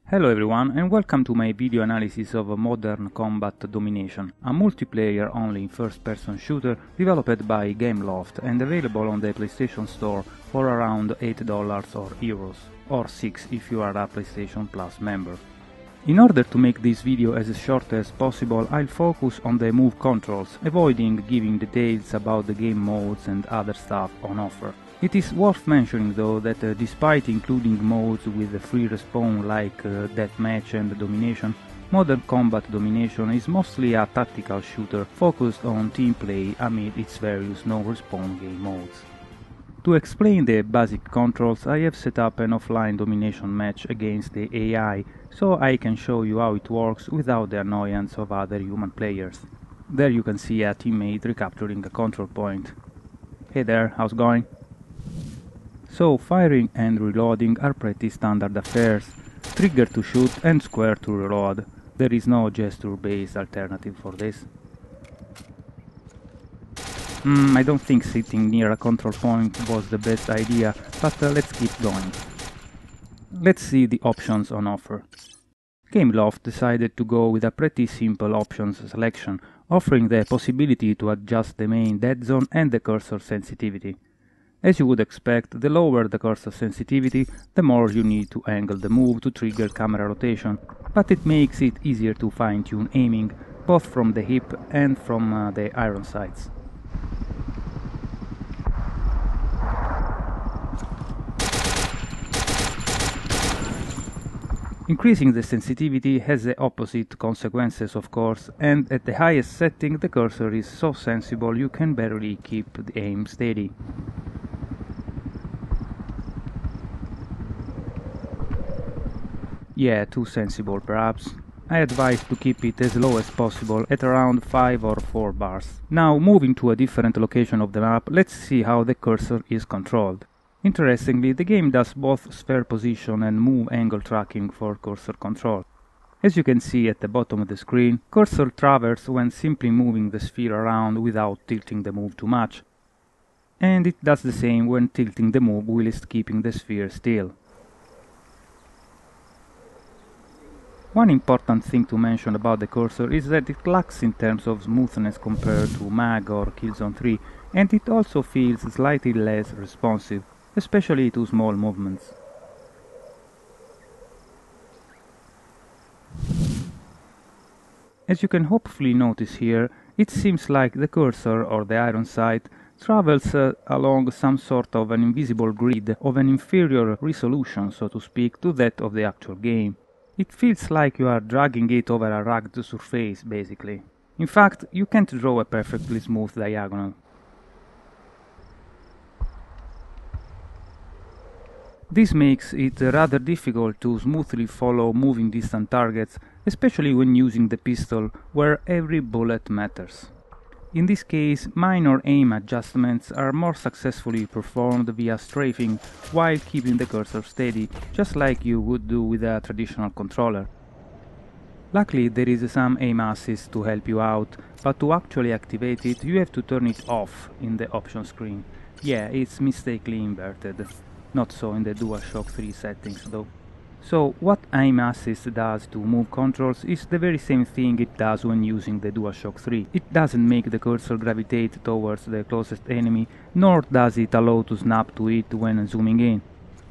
Hello everyone and welcome to my video analysis of Modern Combat Domination, a multiplayer-only first-person shooter developed by Gameloft and available on the PlayStation Store for around $8 or euros, or 6 if you are a PlayStation Plus member. In order to make this video as short as possible, I'll focus on the move controls, avoiding giving details about the game modes and other stuff on offer. It is worth mentioning though that despite including modes with free respawn like Deathmatch and Domination, Modern Combat Domination is mostly a tactical shooter focused on team play amid its various no-respawn game modes. To explain the basic controls, I have set up an offline domination match against the AI, so I can show you how it works without the annoyance of other human players. There you can see a teammate recapturing a control point. Hey there, how's it going? So firing and reloading are pretty standard affairs. Trigger to shoot and square to reload. There is no gesture-based alternative for this. I don't think sitting near a control point was the best idea, but let's keep going. Let's see the options on offer. Gameloft decided to go with a pretty simple options selection, offering the possibility to adjust the main dead zone and the cursor sensitivity. As you would expect, the lower the cursor sensitivity, the more you need to angle the move to trigger camera rotation, but it makes it easier to fine-tune aiming, both from the hip and from the iron sights. Increasing the sensitivity has the opposite consequences, of course, and at the highest setting the cursor is so sensible you can barely keep the aim steady. Yeah, too sensible perhaps. I advise to keep it as low as possible at around 5 or 4 bars. Now, moving to a different location of the map, let's see how the cursor is controlled. Interestingly, the game does both sphere position and move angle tracking for cursor control. As you can see at the bottom of the screen, cursor travels when simply moving the sphere around without tilting the move too much. And it does the same when tilting the move whilst keeping the sphere still. One important thing to mention about the cursor is that it lacks in terms of smoothness compared to Mag or Killzone 3, and it also feels slightly less responsive, especially to small movements. As you can hopefully notice here, it seems like the cursor, or the iron sight, travels along some sort of an invisible grid of an inferior resolution, so to speak, to that of the actual game. It feels like you are dragging it over a rugged surface, basically. In fact, you can't draw a perfectly smooth diagonal. This makes it rather difficult to smoothly follow moving distant targets, especially when using the pistol, where every bullet matters. In this case, minor aim adjustments are more successfully performed via strafing while keeping the cursor steady, just like you would do with a traditional controller. Luckily, there is some aim assist to help you out, but to actually activate it, you have to turn it off in the option screen. Yeah, it's mistakenly inverted. Not so in the DualShock 3 settings though. So what aim assist does to move controls is the very same thing it does when using the DualShock 3. It doesn't make the cursor gravitate towards the closest enemy, nor does it allow to snap to it when zooming in.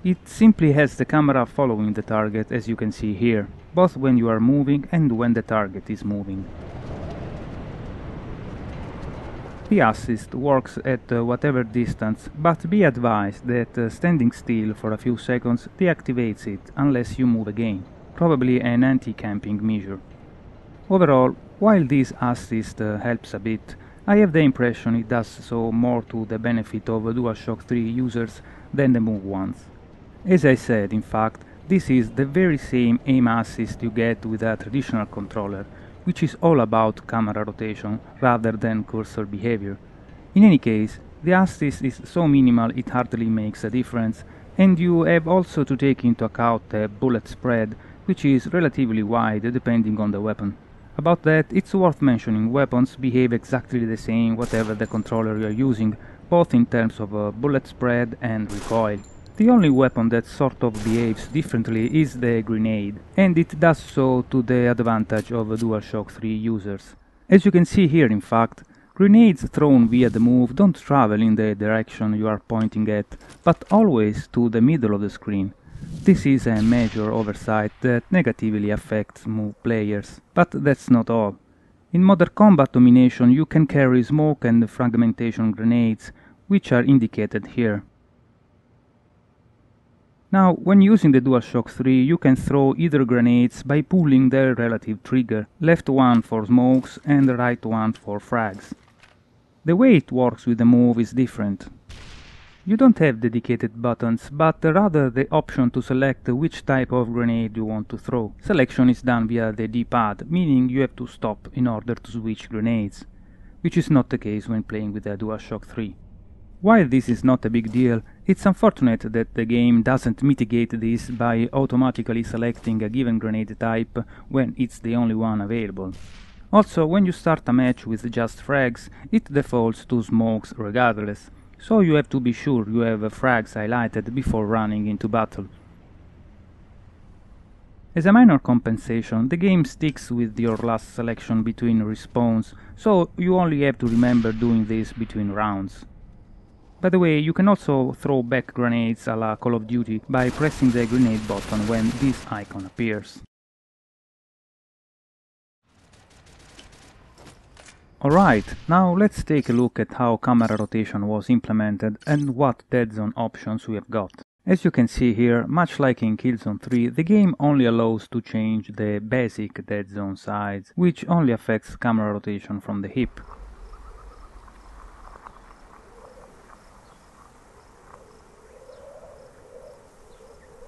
It simply has the camera following the target, as you can see here, both when you are moving and when the target is moving. The assist works at whatever distance, but be advised that standing still for a few seconds deactivates it unless you move again, probably an anti-camping measure. Overall, while this assist helps a bit, I have the impression it does so more to the benefit of DualShock 3 users than the move ones. As I said, in fact, this is the very same aim assist you get with a traditional controller, which is all about camera rotation rather than cursor behavior. In any case, the assist is so minimal it hardly makes a difference, and you have also to take into account the bullet spread, which is relatively wide depending on the weapon. About that, it's worth mentioning weapons behave exactly the same whatever the controller you are using, both in terms of bullet spread and recoil. The only weapon that sort of behaves differently is the grenade, and it does so to the advantage of DualShock 3 users. As you can see here, in fact, grenades thrown via the move don't travel in the direction you are pointing at, but always to the middle of the screen. This is a major oversight that negatively affects move players. But that's not all. In Modern Combat Domination you can carry smoke and fragmentation grenades, which are indicated here. Now, when using the DualShock 3, you can throw either grenades by pulling their relative trigger, left one for smokes and right one for frags. The way it works with the move is different. You don't have dedicated buttons, but rather the option to select which type of grenade you want to throw. Selection is done via the D-pad, meaning you have to stop in order to switch grenades, which is not the case when playing with the DualShock 3. While this is not a big deal, it's unfortunate that the game doesn't mitigate this by automatically selecting a given grenade type when it's the only one available. Also, when you start a match with just frags, it defaults to smokes regardless, so you have to be sure you have frags highlighted before running into battle. As a minor compensation, the game sticks with your last selection between respawns, so you only have to remember doing this between rounds. By the way, you can also throw back grenades a la Call of Duty by pressing the grenade button when this icon appears. Alright, now let's take a look at how camera rotation was implemented and what dead zone options we have got. As you can see here, much like in Killzone 3, the game only allows to change the basic dead zone size, which only affects camera rotation from the hip.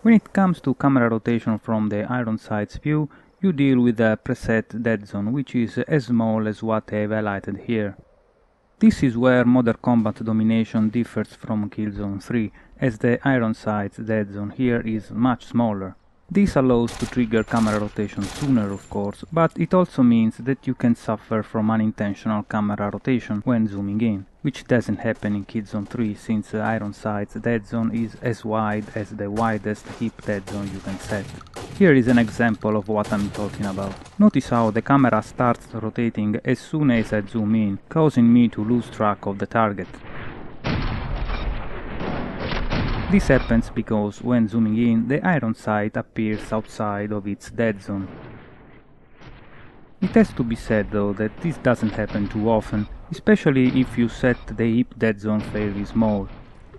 When it comes to camera rotation from the iron sights view, you deal with a preset dead zone, which is as small as what I have highlighted here. This is where Modern Combat Domination differs from Killzone 3, as the iron sights dead zone here is much smaller. This allows to trigger camera rotation sooner, of course, but it also means that you can suffer from unintentional camera rotation when zooming in, which doesn't happen in Killzone 3 since the iron sights dead zone is as wide as the widest hip dead zone you can set. Here is an example of what I'm talking about. Notice how the camera starts rotating as soon as I zoom in, causing me to lose track of the target. This happens because when zooming in, the iron sight appears outside of its dead zone. It has to be said though that this doesn't happen too often, especially if you set the hip dead zone fairly small.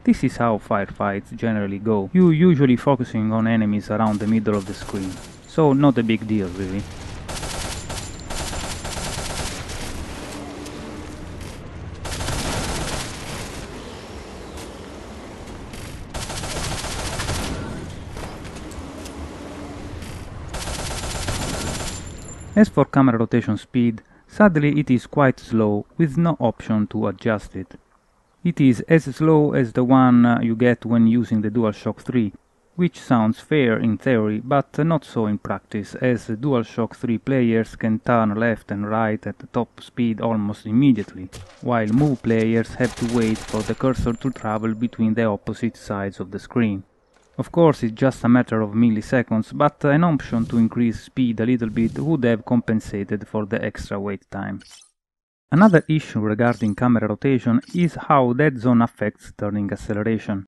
This is how firefights generally go, you usually focusing on enemies around the middle of the screen, so not a big deal really. As for camera rotation speed, sadly it is quite slow, with no option to adjust it. It is as slow as the one you get when using the DualShock 3, which sounds fair in theory, but not so in practice, as DualShock 3 players can turn left and right at the top speed almost immediately, while Move players have to wait for the cursor to travel between the opposite sides of the screen. Of course, it's just a matter of milliseconds, but an option to increase speed a little bit would have compensated for the extra wait time. Another issue regarding camera rotation is how dead zone affects turning acceleration.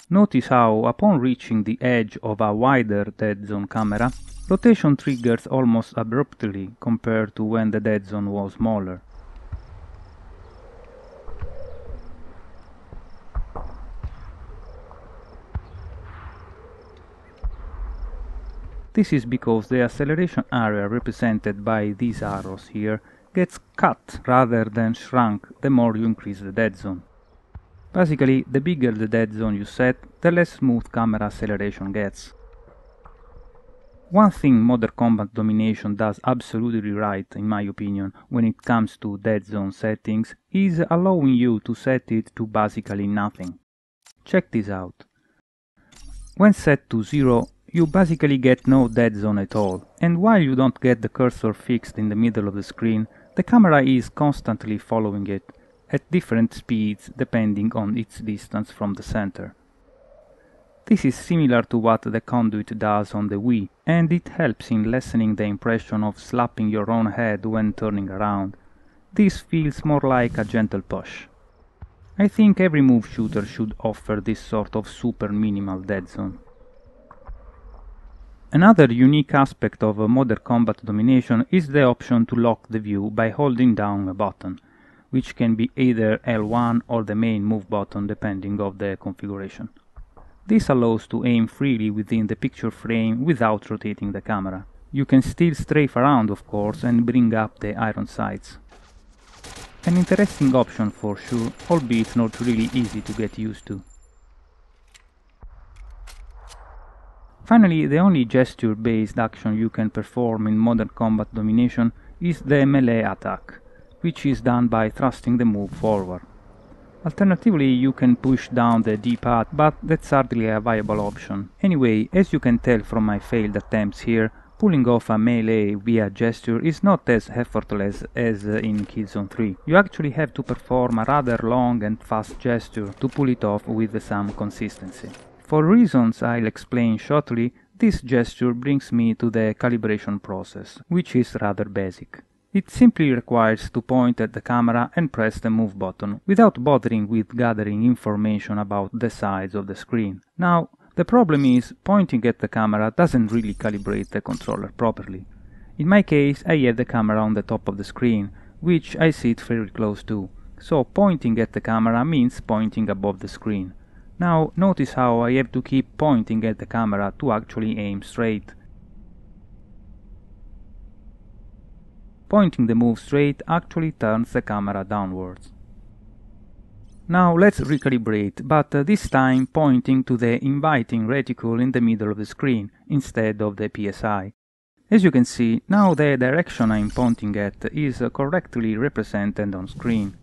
Notice how, upon reaching the edge of a wider dead zone camera, rotation triggers almost abruptly compared to when the dead zone was smaller. This is because the acceleration area represented by these arrows here gets cut rather than shrunk the more you increase the dead zone. Basically, the bigger the dead zone you set, the less smooth camera acceleration gets. One thing Modern Combat Domination does absolutely right, in my opinion, when it comes to dead zone settings, is allowing you to set it to basically nothing. Check this out. When set to 0, you basically get no dead zone at all, and while you don't get the cursor fixed in the middle of the screen, the camera is constantly following it, at different speeds depending on its distance from the center. This is similar to what the conduit does on the Wii, and it helps in lessening the impression of slapping your own head when turning around. This feels more like a gentle push. I think every move shooter should offer this sort of super minimal dead zone. Another unique aspect of Modern Combat Domination is the option to lock the view by holding down a button, which can be either L1 or the main move button depending on the configuration. This allows to aim freely within the picture frame without rotating the camera. You can still strafe around, of course, and bring up the iron sights. An interesting option for sure, albeit not really easy to get used to. Finally, the only gesture-based action you can perform in Modern Combat Domination is the melee attack, which is done by thrusting the move forward. Alternatively, you can push down the D-pad, but that's hardly a viable option. Anyway, as you can tell from my failed attempts here, pulling off a melee via gesture is not as effortless as in Killzone 3. You actually have to perform a rather long and fast gesture to pull it off with some consistency. For reasons I'll explain shortly, this gesture brings me to the calibration process, which is rather basic. It simply requires to point at the camera and press the move button, without bothering with gathering information about the size of the screen. Now, the problem is, pointing at the camera doesn't really calibrate the controller properly. In my case, I have the camera on the top of the screen, which I sit very close to, so pointing at the camera means pointing above the screen. Now, notice how I have to keep pointing at the camera to actually aim straight. Pointing the move straight actually turns the camera downwards. Now let's recalibrate, but this time pointing to the inviting reticle in the middle of the screen, instead of the PSI. As you can see, now the direction I'm pointing at is correctly represented on screen.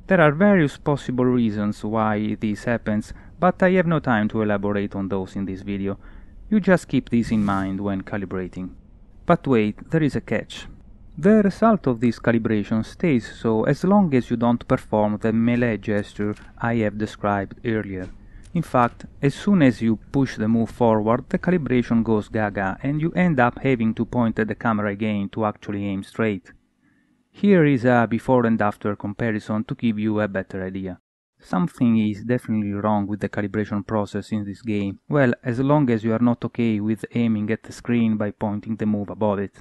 There are various possible reasons why this happens, but I have no time to elaborate on those in this video. You just keep this in mind when calibrating. But wait, there is a catch. The result of this calibration stays so as long as you don't perform the melee gesture I have described earlier. In fact, as soon as you push the move forward, the calibration goes gaga and you end up having to point at the camera again to actually aim straight. Here is a before and after comparison to give you a better idea. Something is definitely wrong with the calibration process in this game, well, as long as you are not okay with aiming at the screen by pointing the move above it.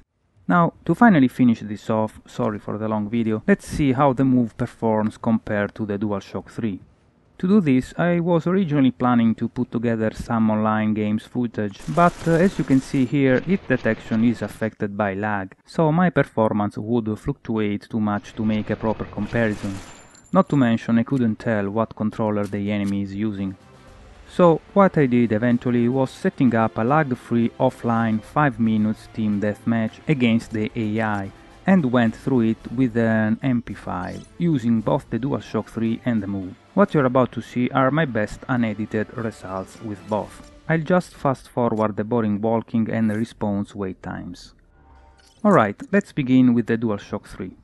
Now, to finally finish this off, sorry for the long video, let's see how the move performs compared to the DualShock 3. To do this, I was originally planning to put together some online games footage, but as you can see here, hit detection is affected by lag, so my performance would fluctuate too much to make a proper comparison. Not to mention I couldn't tell what controller the enemy is using. So what I did eventually was setting up a lag-free offline 5 minutes team deathmatch against the AI, and went through it with an MP file, using both the DualShock 3 and the Move. What you're about to see are my best unedited results with both. I'll just fast forward the boring walking and response wait times. Alright, let's begin with the DualShock 3.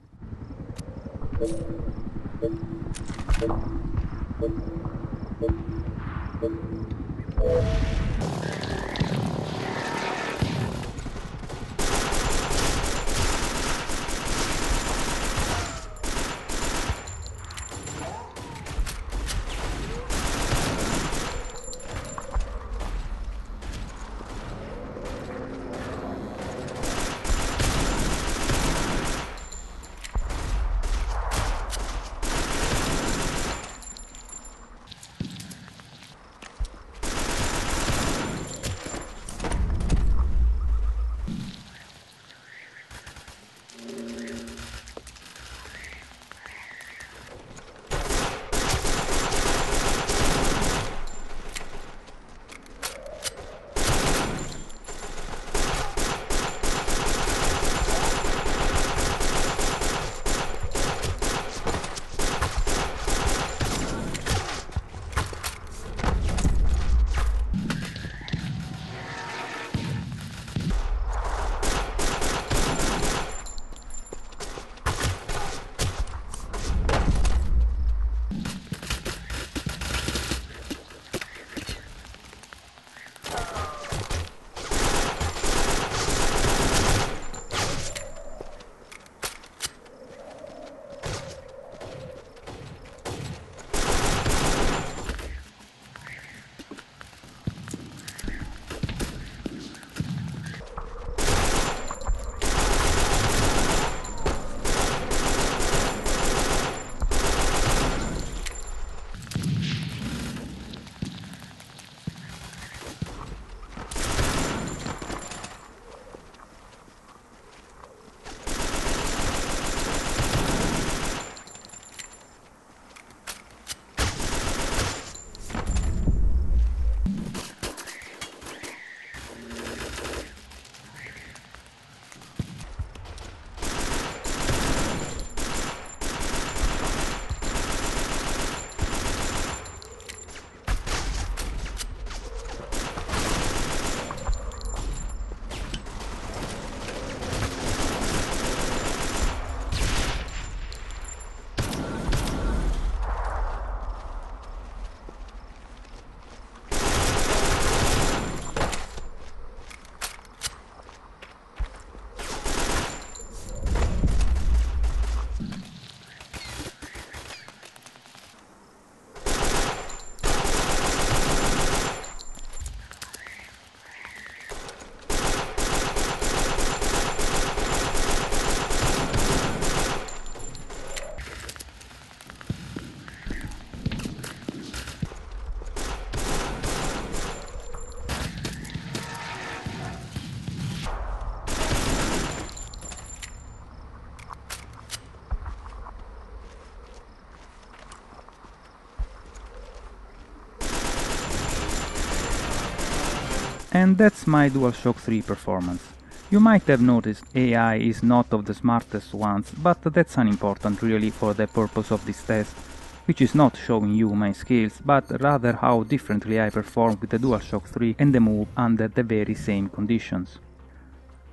And that's my DualShock 3 performance. You might have noticed AI is not of the smartest ones, but that's unimportant really for the purpose of this test, which is not showing you my skills, but rather how differently I perform with the DualShock 3 and the Move under the very same conditions.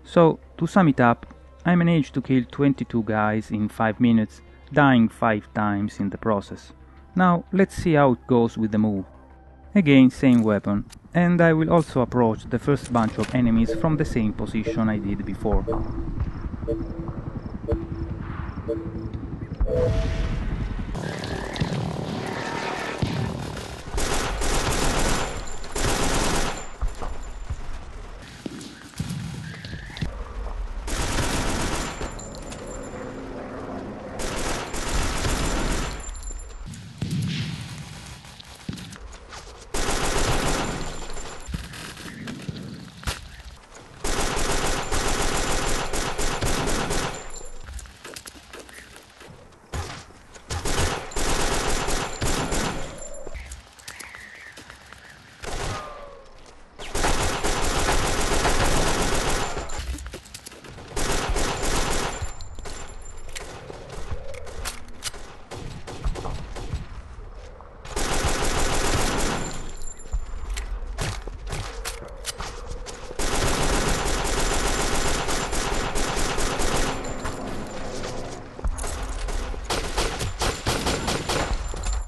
So, to sum it up, I managed to kill 22 guys in 5 minutes, dying 5 times in the process. Now, let's see how it goes with the Move. Again, same weapon, and I will also approach the first bunch of enemies from the same position I did before.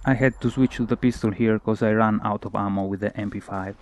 I had to switch to the pistol here cause I ran out of ammo with the MP5.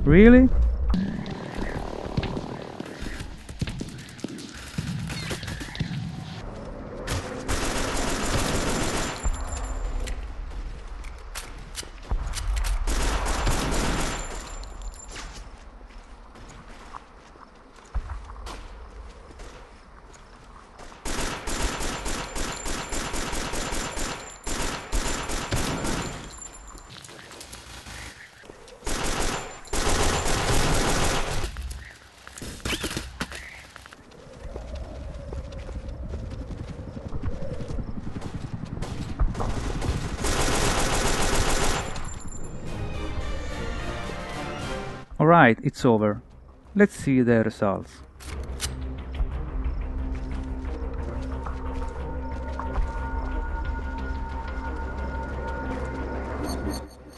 Really? Alright, it's over. Let's see the results.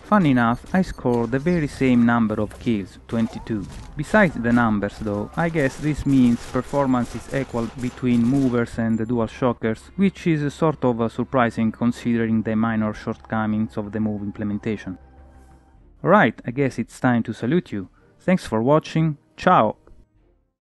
Funny enough, I scored the very same number of kills, 22. Besides the numbers though, I guess this means performance is equal between movers and the DualShockers, which is sort of surprising considering the minor shortcomings of the Move implementation. Alright, I guess it's time to salute you. Thanks for watching, ciao!